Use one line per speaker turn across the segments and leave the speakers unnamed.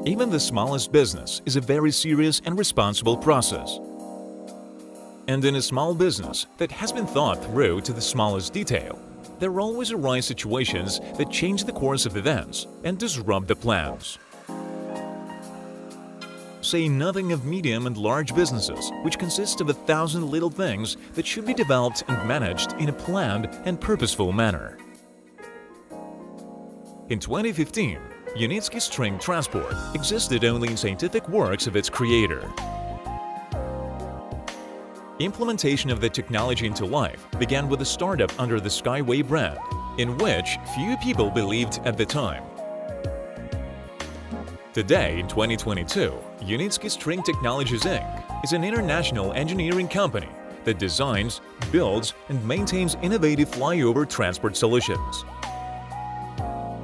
Even the smallest business is a very serious and responsible process. And in a small business that has been thought through to the smallest detail, there always arise situations that change the course of events and disrupt the plans. Say nothing of medium and large businesses, which consist of 1,000 little things that should be developed and managed in a planned and purposeful manner. In 2015, Unitsky string transport existed only in scientific works of its creator. Implementation of the technology into life began with a startup under the SkyWay brand, in which few people believed at the time. Today, in 2022, Unitsky String Technologies Inc. is an international engineering company that designs, builds, and maintains innovative flyover transport solutions.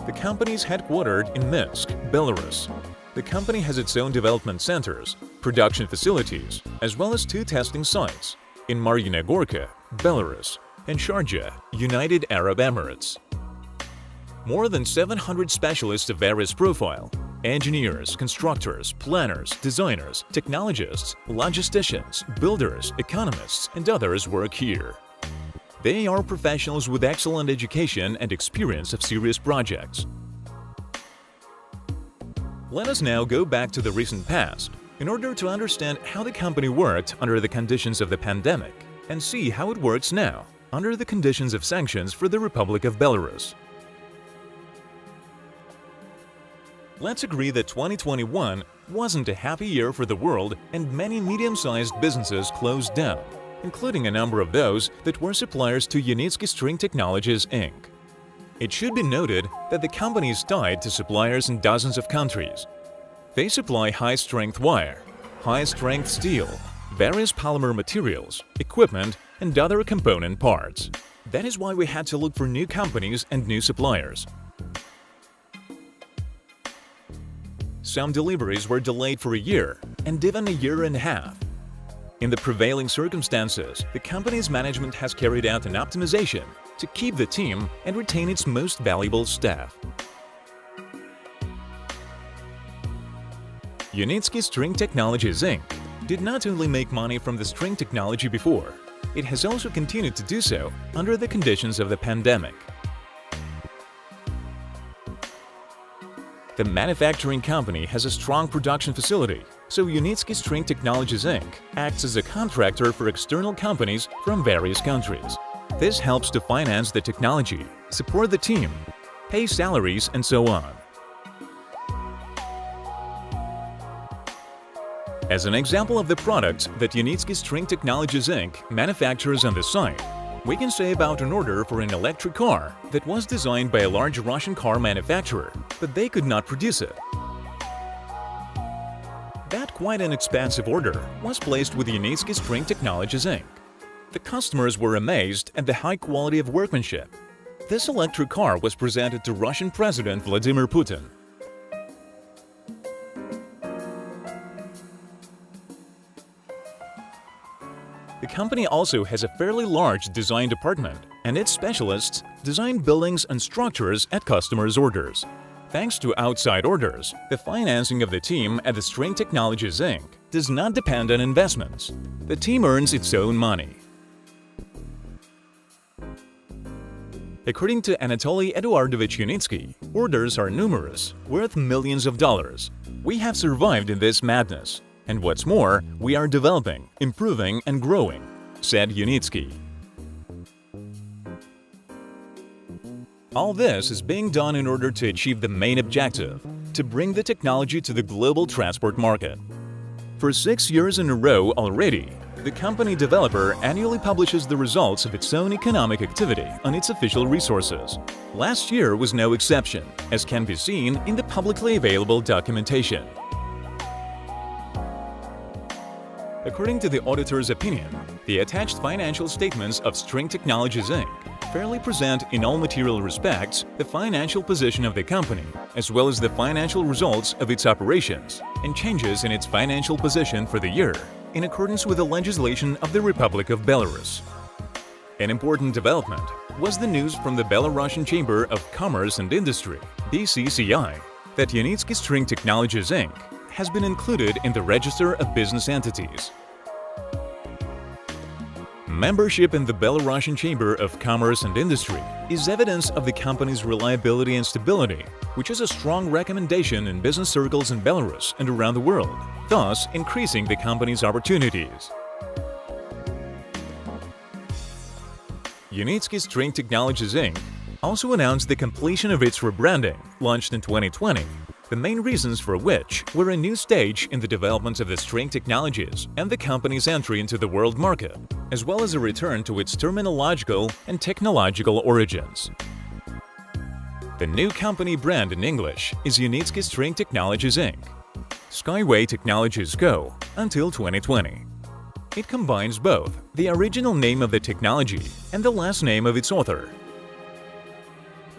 The company is headquartered in Minsk, Belarus. The company has its own development centers, production facilities, as well as 2 testing sites in Marina Gorka, Belarus, and Sharjah, United Arab Emirates. More than 700 specialists of various profile, engineers, constructors, planners, designers, technologists, logisticians, builders, economists, and others work here. They are professionals with excellent education and experience of serious projects. Let us now go back to the recent past in order to understand how the company worked under the conditions of the pandemic and see how it works now under the conditions of sanctions for the Republic of Belarus. Let's agree that 2021 wasn't a happy year for the world and many medium-sized businesses closed down, including a number of those that were suppliers to Unitsky String Technologies Inc. It should be noted that the company is tied to suppliers in dozens of countries. They supply high-strength wire, high-strength steel, various polymer materials, equipment, and other component parts. That is why we had to look for new companies and new suppliers. Some deliveries were delayed for a year and even a year and a half. In the prevailing circumstances, the company's management has carried out an optimization to keep the team and retain its most valuable staff. Unitsky String Technologies Inc. did not only make money from the string technology before, it has also continued to do so under the conditions of the pandemic. The manufacturing company has a strong production facility, so Unitsky String Technologies Inc. acts as a contractor for external companies from various countries. This helps to finance the technology, support the team, pay salaries, and so on. As an example of the products that Unitsky String Technologies Inc. manufactures on the site, we can say about an order for an electric car that was designed by a large Russian car manufacturer, but they could not produce it. That quite an expensive order was placed with Unitsky String Technologies Inc. The customers were amazed at the high quality of workmanship. This electric car was presented to Russian President Vladimir Putin. The company also has a fairly large design department, and its specialists design buildings and structures at customers' orders. Thanks to outside orders, the financing of the team at the String Technologies Inc. does not depend on investments. The team earns its own money. According to Anatoli Eduardovich Yunitsky, orders are numerous, worth millions of dollars. We have survived in this madness. And what's more, we are developing, improving, and growing, said Unitsky. All this is being done in order to achieve the main objective, to bring the technology to the global transport market. For 6 years in a row already, the company developer annually publishes the results of its own economic activity on its official resources. Last year was no exception, as can be seen in the publicly available documentation. According to the auditor's opinion, the attached financial statements of String Technologies Inc. fairly present in all material respects the financial position of the company, as well as the financial results of its operations, and changes in its financial position for the year, in accordance with the legislation of the Republic of Belarus. An important development was the news from the Belarusian Chamber of Commerce and Industry, BCCI, that Unitsky String Technologies Inc. has been included in the Register of Business Entities. Membership in the Belarusian Chamber of Commerce and Industry is evidence of the company's reliability and stability, which is a strong recommendation in business circles in Belarus and around the world, thus increasing the company's opportunities. Unitsky String Technologies Inc. also announced the completion of its rebranding, launched in 2020, the main reasons for which were a new stage in the development of the string technologies and the company's entry into the world market, as well as a return to its terminological and technological origins. The new company brand in English is Unitsky String Technologies Inc. SkyWay Technologies Co. until 2020. It combines both the original name of the technology and the last name of its author.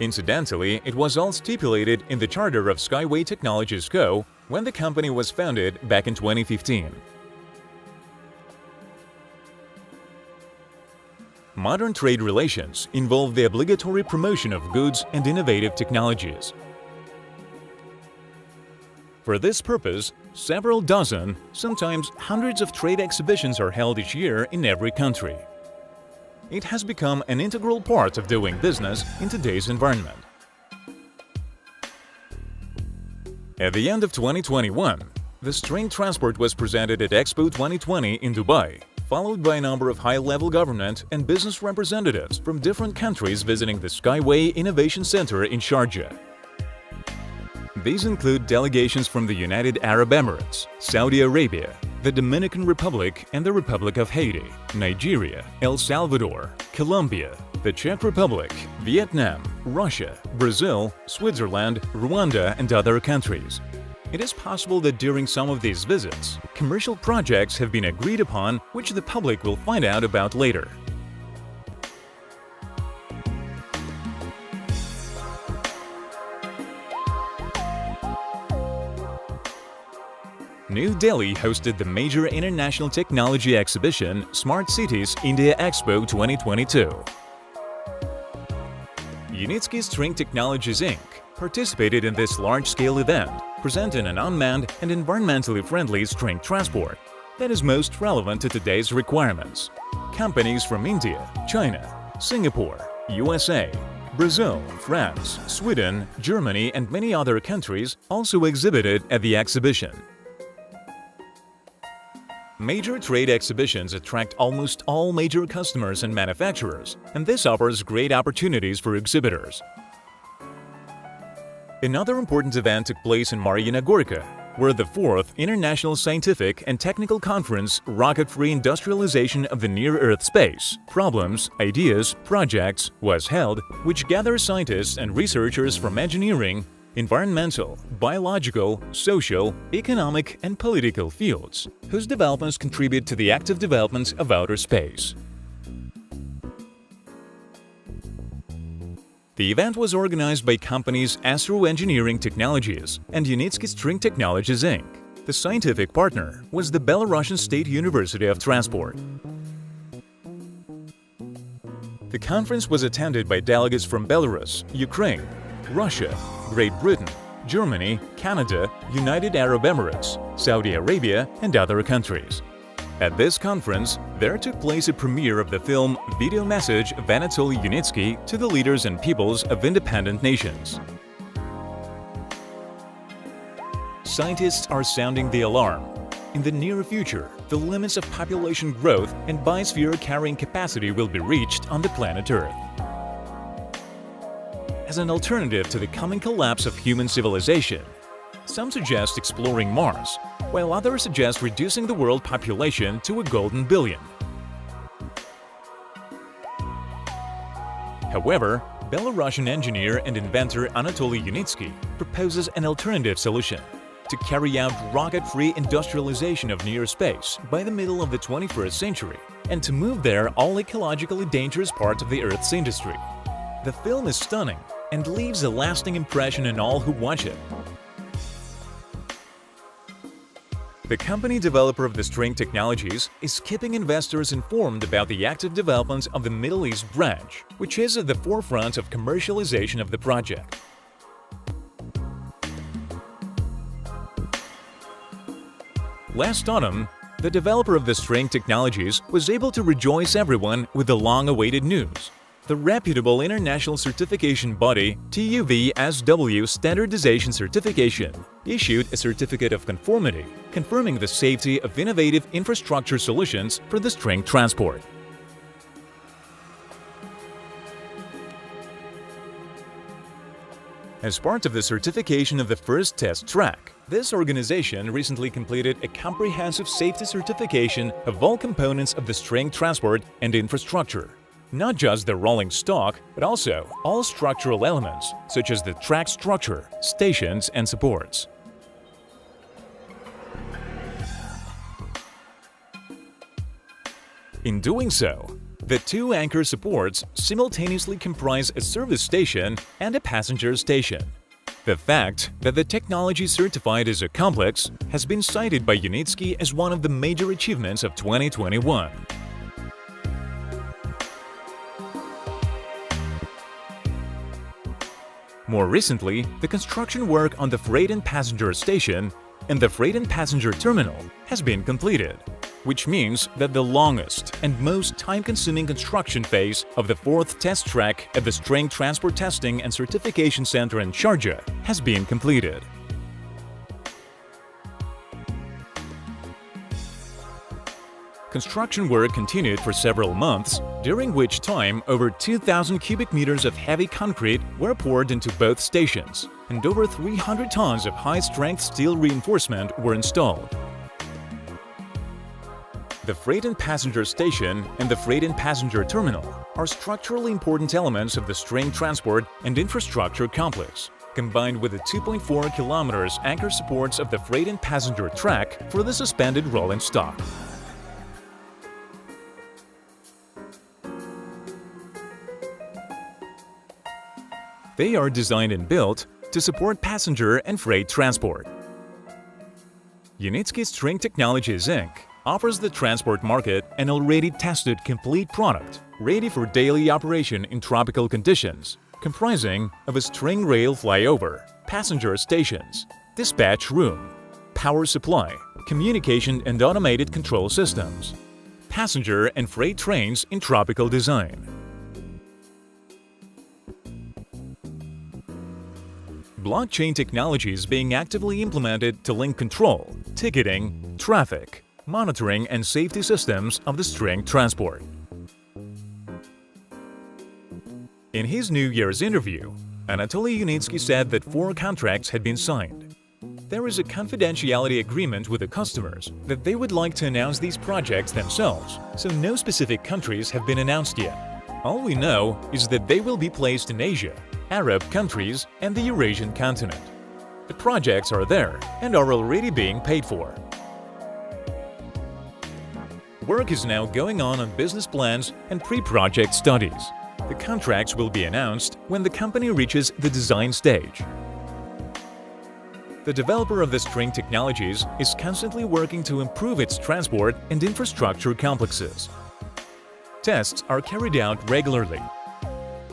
Incidentally, it was all stipulated in the charter of SkyWay Technologies Co. when the company was founded back in 2015. Modern trade relations involve the obligatory promotion of goods and innovative technologies. For this purpose, several dozen, sometimes hundreds of trade exhibitions are held each year in every country. It has become an integral part of doing business in today's environment. At the end of 2021, the string transport was presented at Expo 2020 in Dubai, followed by a number of high-level government and business representatives from different countries visiting the SkyWay Innovation Center in Sharjah. These include delegations from the United Arab Emirates, Saudi Arabia, the Dominican Republic and the Republic of Haiti, Nigeria, El Salvador, Colombia, the Czech Republic, Vietnam, Russia, Brazil, Switzerland, Rwanda, and other countries. It is possible that during some of these visits, commercial projects have been agreed upon which the public will find out about later. New Delhi hosted the major international technology exhibition Smart Cities India Expo 2022. Unitsky String Technologies Inc. participated in this large-scale event, presenting an unmanned and environmentally friendly string transport that is most relevant to today's requirements. Companies from India, China, Singapore, USA, Brazil, France, Sweden, Germany, and many other countries also exhibited at the exhibition. Major trade exhibitions attract almost all major customers and manufacturers, and this offers great opportunities for exhibitors. Another important event took place in Mariina Gorka, where the 4th International Scientific and Technical Conference Rocket-Free Industrialization of the Near-Earth Space Problems, Ideas, Projects was held, which gathers scientists and researchers from engineering, environmental, biological, social, economic, and political fields, whose developments contribute to the active development of outer space. The event was organized by companies Astro Engineering Technologies and Unitsky String Technologies Inc. The scientific partner was the Belarusian State University of Transport. The conference was attended by delegates from Belarus, Ukraine, Russia, Great Britain, Germany, Canada, United Arab Emirates, Saudi Arabia, and other countries. At this conference, there took place a premiere of the film Video Message of Anatoli Eduardovich Yunitsky to the leaders and peoples of independent nations. Scientists are sounding the alarm. In the near future, the limits of population growth and biosphere carrying capacity will be reached on the planet Earth. As an alternative to the coming collapse of human civilization, some suggest exploring Mars, while others suggest reducing the world population to a golden billion. However, Belarusian engineer and inventor Anatoli Yunitsky proposes an alternative solution: to carry out rocket-free industrialization of near space by the middle of the 21st century and to move there all ecologically dangerous parts of the Earth's industry. The film is stunning and leaves a lasting impression on all who watch it. The company developer of the string technologies is keeping investors informed about the active development of the Middle East branch, which is at the forefront of commercialization of the project. Last autumn, the developer of the string technologies was able to rejoice everyone with the long-awaited news. The reputable international certification body TÜV-SW Standardization Certification issued a certificate of conformity, confirming the safety of innovative infrastructure solutions for the string transport. As part of the certification of the first test track, this organization recently completed a comprehensive safety certification of all components of the string transport and infrastructure. Not just the rolling stock, but also all structural elements, such as the track structure, stations, and supports. In doing so, the two anchor supports simultaneously comprise a service station and a passenger station. The fact that the technology certified as a complex has been cited by Unitsky as one of the major achievements of 2021. More recently, the construction work on the freight and passenger station and the freight and passenger terminal has been completed, which means that the longest and most time-consuming construction phase of the fourth test track at the String Transport Testing and Certification Center in Sharjah has been completed. Construction work continued for several months, during which time over 2,000 cubic meters of heavy concrete were poured into both stations, and over 300 tons of high-strength steel reinforcement were installed. The freight and passenger station and the freight and passenger terminal are structurally important elements of the string transport and infrastructure complex, combined with the 2.4 kilometers anchor supports of the freight and passenger track for the suspended rolling stock. They are designed and built to support passenger and freight transport. Unitsky String Technologies Inc. offers the transport market an already tested complete product ready for daily operation in tropical conditions, comprising of a string rail flyover, passenger stations, dispatch room, power supply, communication and automated control systems, passenger and freight trains in tropical design. Blockchain technology is being actively implemented to link control, ticketing, traffic, monitoring and safety systems of the string transport. In his New Year's interview, Anatoli Yunitsky said that 4 contracts had been signed. There is a confidentiality agreement with the customers that they would like to announce these projects themselves, so no specific countries have been announced yet. All we know is that they will be placed in Asia, Arab countries, and the Eurasian continent. The projects are there and are already being paid for. Work is now going on business plans and pre-project studies. The contracts will be announced when the company reaches the design stage. The developer of the string technologies is constantly working to improve its transport and infrastructure complexes. Tests are carried out regularly.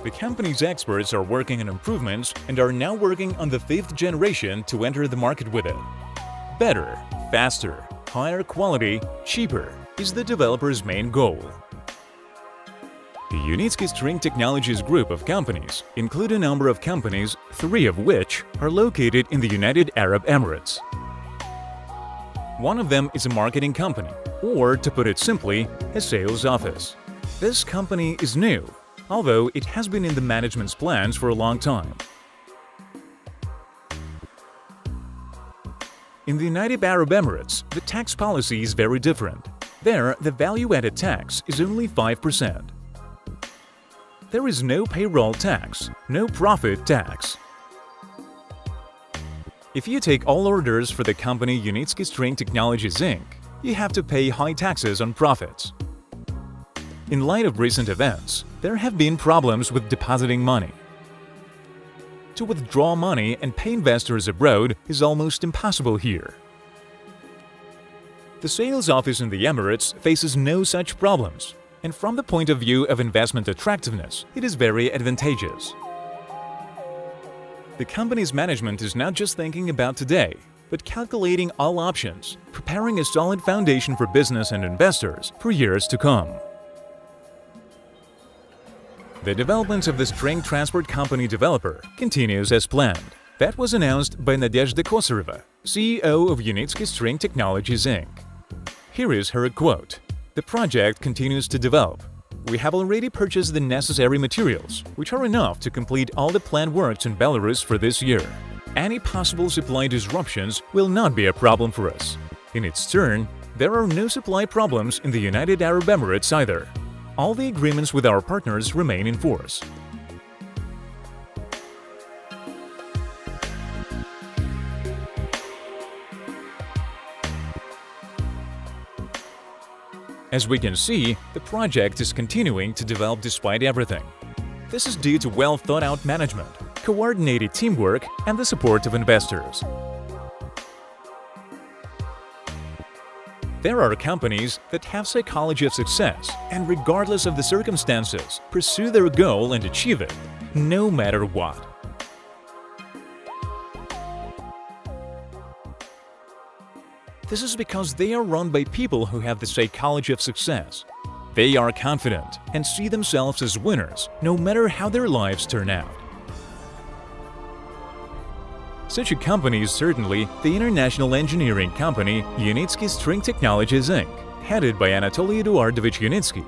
The company's experts are working on improvements and are now working on the 5th generation to enter the market with it. Better, faster, higher quality, cheaper is the developer's main goal. The Unitsky String Technologies group of companies include a number of companies, 3 of which are located in the United Arab Emirates. One of them is a marketing company, or to put it simply, a sales office. This company is new, although it has been in the management's plans for a long time. In the United Arab Emirates, the tax policy is very different. There, the value-added tax is only 5%. There is no payroll tax, no profit tax. If you take all orders for the company Unitsky String Technologies Inc., you have to pay high taxes on profits. In light of recent events, there have been problems with depositing money. To withdraw money and pay investors abroad is almost impossible here. The sales office in the Emirates faces no such problems, and from the point of view of investment attractiveness, it is very advantageous. The company's management is not just thinking about today, but calculating all options, preparing a solid foundation for business and investors for years to come. The development of the string transport company developer continues as planned. That was announced by Nadezhda Kosareva, CEO of Unitsky String Technologies Inc. Here is her quote: "The project continues to develop. We have already purchased the necessary materials, which are enough to complete all the planned works in Belarus for this year. Any possible supply disruptions will not be a problem for us. In its turn, there are no supply problems in the United Arab Emirates either. All the agreements with our partners remain in force." As we can see, the project is continuing to develop despite everything. This is due to well-thought-out management, coordinated teamwork, and the support of investors. There are companies that have psychology of success and, regardless of the circumstances, pursue their goal and achieve it, no matter what. This is because they are run by people who have the psychology of success. They are confident and see themselves as winners, no matter how their lives turn out. Such a company is certainly the international engineering company Unitsky String Technologies Inc., headed by Anatoli Eduardovich Yunitsky.